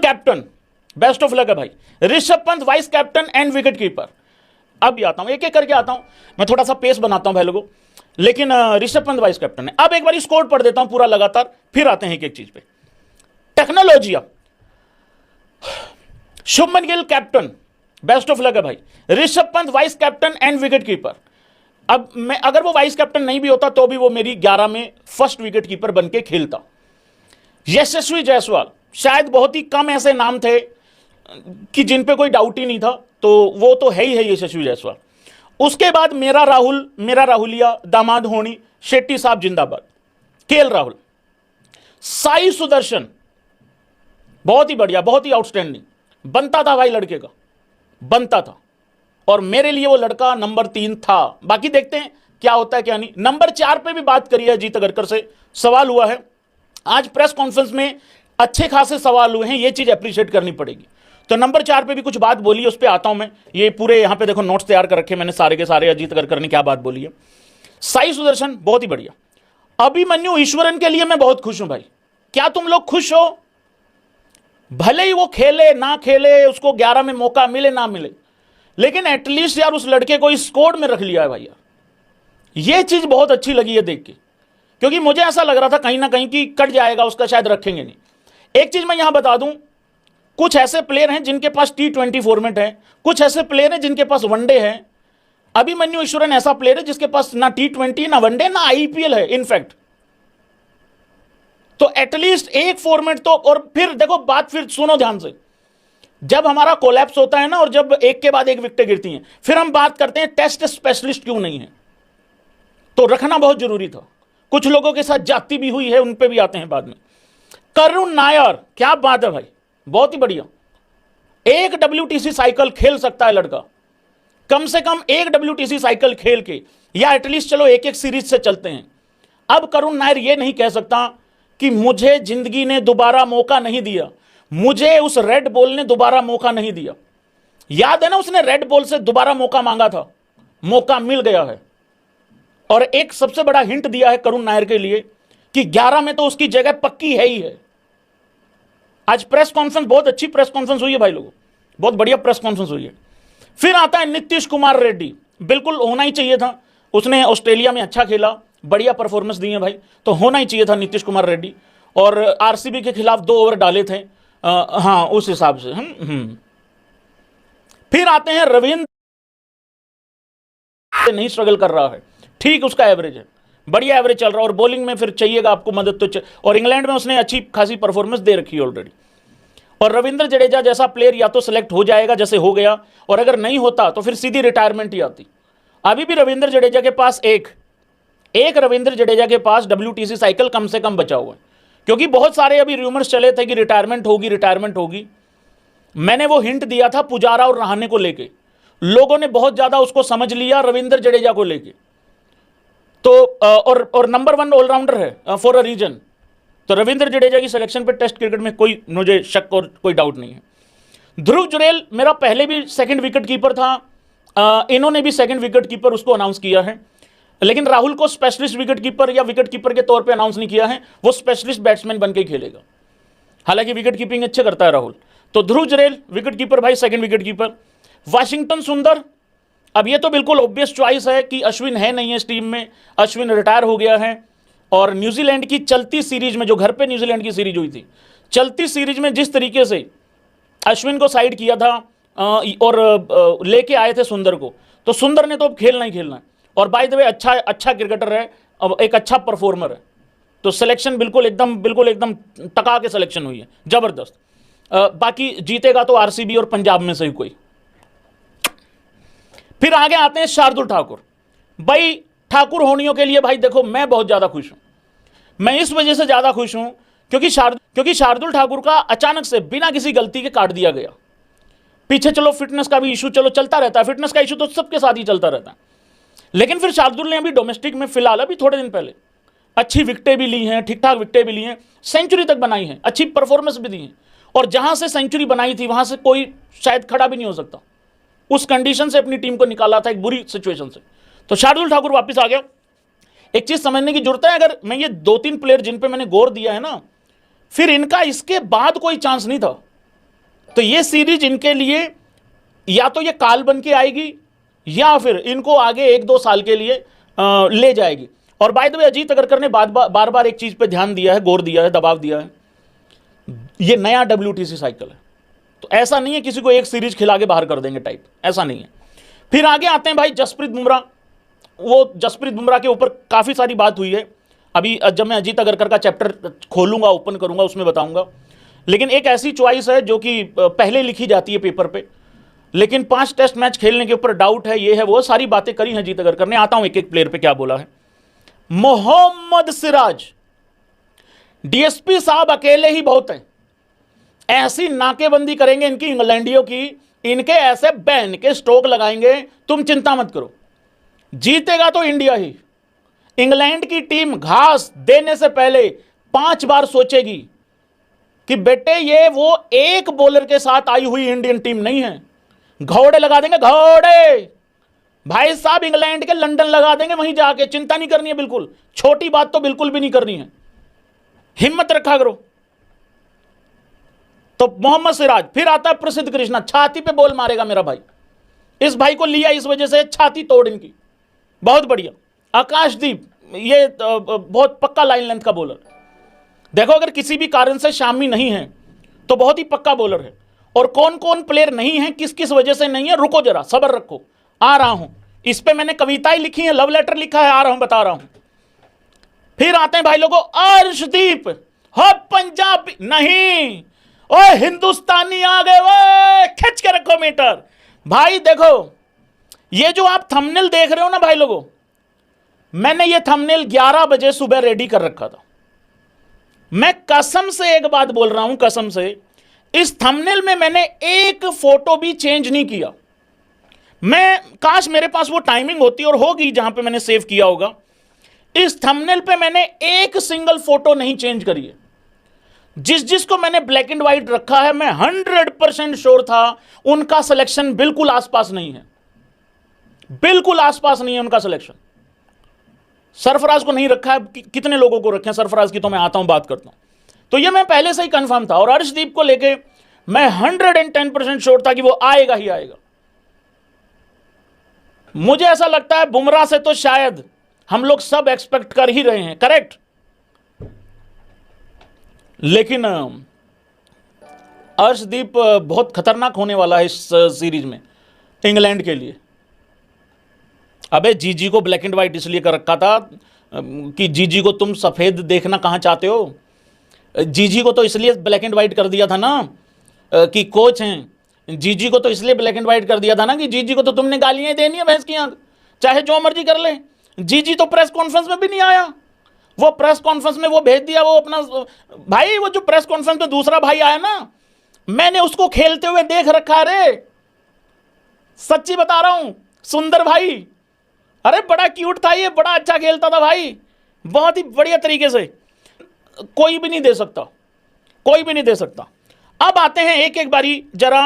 Captain, best of luck है भाई। Rishabh Pant vice captain and wicket keeper. अब भी आता हूं, एक एक करके आता हूं, मैं थोड़ा सा पेस बनाता हूं भाई लोगों, लेकिन ऋषभ पंत वाइस कैप्टन है। अब एक बार स्कोर पढ़ देता हूं पूरा लगातार, फिर आते हैं एक एक चीज पे। Technology, Shubman Gill captain, best of luck है भाई। Rishabh Pant vice captain and wicket keeper. अब मैं अगर वो वाइस कैप्टन नहीं भी होता तो भी वो मेरी 11 में फर्स्ट विकेट कीपर बन के खेलता। यशस्वी जायसवाल, शायद बहुत ही कम ऐसे नाम थे कि जिन पे कोई डाउट ही नहीं था, तो वो तो है ही है यशस्वी जायसवाल। उसके बाद मेरा राहुल, मेरा राहुलिया, दामाद होनी, शेट्टी साहब जिंदाबाद, केएल राहुल। साई सुदर्शन बहुत ही बढ़िया, बहुत ही आउटस्टैंडिंग, बनता था भाई लड़के का, बनता था, और मेरे लिए वो लड़का नंबर 3 था। बाकी देखते हैं क्या होता है क्या नहीं। नंबर 4 पे भी बात करी है जीत अगरकर से, सवाल हुआ है आज प्रेस कॉन्फ्रेंस में, अच्छे खासे सवाल हुए हैं, ये चीज अप्रिशिएट करनी पड़ेगी। तो नंबर 4 पे भी कुछ बात बोली है, उस पर आता हूं मैं। ये पूरे यहां पे देखो नोट्स तैयार कर रखे मैंने सारे के सारे, अजीत अगरकर ने क्या बात बोली है। साई सुदर्शन बहुत ही बढ़िया। अभिमन्यु ईश्वरन के लिए मैं बहुत खुश हूं भाई। क्या तुम लोग खुश हो? भले ही वो खेले ना खेले, उसको 11 में मौका मिले ना मिले, लेकिन एटलीस्ट यार उस लड़के को इस स्क्वाड में रख लिया है भाई यार। ये चीज बहुत अच्छी लगी है देख के, क्योंकि मुझे ऐसा लग रहा था कहीं ना कहीं कि कट जाएगा उसका, शायद रखेंगे नहीं। एक चीज मैं यहां बता दूं, कुछ ऐसे प्लेयर हैं जिनके पास T20 फॉर्मेट है, कुछ ऐसे प्लेयर हैं जिनके पास वनडे है। अभिमन्यु ईश्वरन ऐसा प्लेयर है जिसके पास ना T20, ना वनडे, ना IPL है इनफैक्ट। तो एटलीस्ट एक फॉर्मेट तो, और फिर देखो बात, फिर सुनो ध्यान से, जब हमारा कोलैप्स होता है ना, और जब एक के बाद एक विकेटें गिरती हैं, फिर हम बात करते हैं टेस्ट स्पेशलिस्ट क्यों नहीं है। तो रखना बहुत जरूरी था। कुछ लोगों के साथ जाति भी हुई है, उन पे भी आते हैं बाद में। करुण नायर, क्या बात है भाई, बहुत ही बढ़िया। एक WTC साइकिल खेल सकता है लड़का, कम से कम एक WTC साइकिल खेल के, या एटलीस्ट चलो एक एक सीरीज से चलते हैं। अब करुण नायर ये नहीं कह सकता कि मुझे जिंदगी ने दोबारा मौका नहीं दिया, मुझे उस रेड बॉल ने दोबारा मौका नहीं दिया। याद है ना, उसने रेड बॉल से दोबारा मौका मांगा था, मौका मिल गया है। और एक सबसे बड़ा हिंट दिया है करुण नायर के लिए कि 11 में तो उसकी जगह पक्की है ही है। आज प्रेस कॉन्फ्रेंस, बहुत अच्छी प्रेस कॉन्फ्रेंस हुई है भाई लोगों, बहुत बढ़िया प्रेस कॉन्फ्रेंस हुई है। फिर आता है नीतीश कुमार रेड्डी, बिल्कुल होना ही चाहिए था, उसने ऑस्ट्रेलिया में अच्छा खेला, बढ़िया परफॉर्मेंस दी है भाई, तो होना ही चाहिए था नीतीश कुमार रेड्डी। और RCB के खिलाफ 2 ओवर डाले थे, हाँ उस हिसाब से। फिर आते हैं रविंद्र, नहीं स्ट्रगल कर रहा है, ठीक उसका एवरेज है, बढ़िया एवरेज चल रहा है, और बॉलिंग में फिर चाहिएगा आपको मदद तो और इंग्लैंड में उसने अच्छी खासी परफॉर्मेंस दे रखी है ऑलरेडी। और रविंद्र जडेजा जैसा प्लेयर या तो सिलेक्ट हो जाएगा जैसे हो गया, और अगर नहीं होता तो फिर सीधी रिटायरमेंट ही आती। अभी भी रविंद्र जडेजा के पास एक रविंद्र जडेजा के पास WTC साइकिल कम से कम बचा हुआ है, क्योंकि बहुत सारे अभी रूमर्स चले थे कि रिटायरमेंट होगी। मैंने वो हिंट दिया था पुजारा और रहाणे को लेके, लोगों ने बहुत ज्यादा उसको समझ लिया रविंद्र जडेजा को लेके। तो और नंबर 1 ऑलराउंडर है फॉर अ रीजन। तो रविंद्र जडेजा की सिलेक्शन पे टेस्ट क्रिकेट में कोई मुझे शक और कोई डाउट नहीं है। ध्रुव जुरेल मेरा पहले भी सेकंड विकेट कीपर था, इन्होंने भी सेकंड विकेट कीपर उसको अनाउंस किया है, लेकिन राहुल को स्पेशलिस्ट विकेट कीपर या विकेट कीपर के तौर पे अनाउंस नहीं किया है, वो स्पेशलिस्ट बैट्समैन बनकर खेलेगा। हालांकि विकेट कीपिंग अच्छे करता है राहुल। तो ध्रुव जुरेल विकेट कीपर भाई, सेकंड विकेट कीपर। वाशिंगटन सुंदर, अब ये तो बिल्कुल ऑब्वियस चॉइस है कि अश्विन है नहीं है इस टीम में, अश्विन रिटायर हो गया है। और न्यूजीलैंड की चलती सीरीज में, जो घर पे न्यूजीलैंड की सीरीज हुई थी, चलती सीरीज में जिस तरीके से अश्विन को साइड किया था और लेके आए थे सुंदर को, तो सुंदर ने तो अब खेलना ही खेलना है। और बाय द वे अच्छा क्रिकेटर है, अब एक अच्छा परफॉर्मर है। तो सिलेक्शन बिल्कुल एकदम टका के सिलेक्शन हुई है, जबरदस्त। बाकी जीतेगा तो RCB और पंजाब में से ही कोई। फिर आगे आते हैं शार्दुल ठाकुर। भाई ठाकुर होनियों के लिए भाई देखो मैं बहुत ज्यादा खुश हूं। मैं इस वजह से ज्यादा खुश हूं क्योंकि शार्दुल ठाकुर का अचानक से बिना किसी गलती के काट दिया गया। पीछे चलो फिटनेस का भी इशू चलो चलता रहता है, फिटनेस का इशू तो सबके साथ ही चलता रहता है, लेकिन फिर शार्दुल ने अभी डोमेस्टिक में फिलहाल अभी थोड़े दिन पहले अच्छी विकेटें भी ली हैं, ठीक ठाक विकेटें भी ली हैं, सेंचुरी तक बनाई है, अच्छी परफॉर्मेंस भी दी है। और जहां से सेंचुरी बनाई थी वहां से कोई शायद खड़ा भी नहीं हो सकता, उस कंडीशन से अपनी टीम को निकाला था, एक बुरी सिचुएशन से। तो शार्दुल ठाकुर वापस आ गया। एक चीज समझने की जरूरत है, अगर मैं ये 2-3 प्लेयर जिन पे मैंने गौर दिया है ना, फिर इनका इसके बाद कोई चांस नहीं था। तो ये सीरीज इनके लिए या तो ये काल बन के आएगी या फिर इनको आगे 1-2 साल के लिए ले जाएगी। और by the way Ajit Agarkar ने बार बार एक चीज पे ध्यान दिया है, गौर दिया है, दबाव दिया है, ये नया WTC साइकिल है, तो ऐसा नहीं है किसी को एक सीरीज खिला के बाहर कर देंगे टाइप, ऐसा नहीं है। फिर आगे आते हैं भाई जसप्रीत बुमराह। वो जसप्रीत बुमराह के ऊपर काफी सारी बात हुई है, अभी जब मैं अजीत अगरकर का चैप्टर खोलूंगा, ओपन करूंगा, उसमें बताऊंगा। लेकिन एक ऐसी चॉइस है जो कि पहले लिखी जाती है पेपर पे, लेकिन 5 टेस्ट मैच खेलने के ऊपर डाउट है, ये है वो, सारी बातें करी हैं अजीत अगरकर ने। आता हूं एक एक प्लेयर पे क्या बोला है। मोहम्मद सिराज, डीएसपी साहब अकेले ही बहुत हैं, ऐसी नाकेबंदी करेंगे इनकी इंग्लैंडियों की, इनके ऐसे बैन के स्ट्रोक लगाएंगे, तुम चिंता मत करो, जीतेगा तो इंडिया ही। इंग्लैंड की टीम घास देने से पहले 5 बार सोचेगी कि बेटे ये वो एक बॉलर के साथ आई हुई इंडियन टीम नहीं है। घोड़े लगा देंगे, घोड़े भाई साहब, इंग्लैंड के लंदन लगा देंगे वहीं जाके, चिंता नहीं करनी है बिल्कुल, छोटी बात तो बिल्कुल भी नहीं करनी है, हिम्मत रखा करो। तो मोहम्मद सिराज। फिर आता है प्रसिद्ध कृष्णा, छाती पे बॉल मारेगा मेरा भाई, इस भाई को लिया इस वजह से, छाती तोड़ इनकी, बहुत बढ़िया। आकाशदीप, ये बहुत पक्का लाइन लेंथ का बॉलर, देखो अगर किसी भी कारण से शामी नहीं है तो बहुत ही पक्का बॉलर है। और कौन कौन प्लेयर नहीं है, किस किस वजह से नहीं है, रुको जरा, सब्र रखो, आ रहा हूं। इस पे मैंने कविताएं लिखी है, लव लेटर लिखा है, आ रहा हूं, बता रहा हूं। फिर आते हैं भाई लोगों, अर्शदीप, हो पंजाबी नहीं, ओ हिंदुस्तानी आ गए, वो खिंच के रखो मीटर। भाई देखो, ये जो आप थंबनेल देख रहे हो ना भाई लोगों, मैंने ये थंबनेल 11 बजे सुबह रेडी कर रखा था। मैं कसम से एक बात बोल रहा हूं, कसम से, इस थंबनेल में मैंने एक फोटो भी चेंज नहीं किया। मैं काश मेरे पास वो टाइमिंग होती, और होगी जहां पे मैंने सेव किया होगा। इस थंबनेल पे मैंने एक सिंगल फोटो नहीं चेंज करी है। जिसको मैंने ब्लैक एंड व्हाइट रखा है, मैं 100% श्योर था उनका सिलेक्शन बिल्कुल आसपास नहीं है, बिल्कुल आसपास नहीं है उनका सिलेक्शन। सरफराज को नहीं रखा है, कितने लोगों को रखे हैं सरफराज की, तो मैं आता हूं बात करता हूं। तो ये मैं पहले से ही कंफर्म था। और अर्शदीप को लेके मैं 110% श्योर था कि वो आएगा ही आएगा। मुझे ऐसा लगता है बुमराह से तो शायद हम लोग सब एक्सपेक्ट कर ही रहे हैं, करेक्ट। लेकिन अर्शदीप बहुत खतरनाक होने वाला है इस सीरीज में इंग्लैंड के लिए। अबे जीजी को ब्लैक एंड व्हाइट इसलिए कर रखा था कि जीजी को तुम सफेद देखना कहां चाहते हो। जीजी को तो इसलिए ब्लैक एंड व्हाइट कर दिया था ना कि कोच हैं। जीजी को तो इसलिए ब्लैक एंड व्हाइट कर दिया था ना कि जीजी को तो तुमने गालियां देनी है भैंस की आंख, चाहे जो मर्जी कर ले। जीजी तो प्रेस कॉन्फ्रेंस में भी नहीं आया, वो प्रेस कॉन्फ्रेंस में वो भेज दिया वो अपना भाई। वो जो प्रेस कॉन्फ्रेंस में दूसरा भाई आया ना, मैंने उसको खेलते हुए देख रखा है रे, सच्ची बता रहा हूं, सुंदर भाई। अरे बड़ा क्यूट था ये, बड़ा अच्छा खेलता था भाई, बहुत ही बढ़िया तरीके से। कोई भी नहीं दे सकता, कोई भी नहीं दे सकता। अब आते हैं एक एक बारी जरा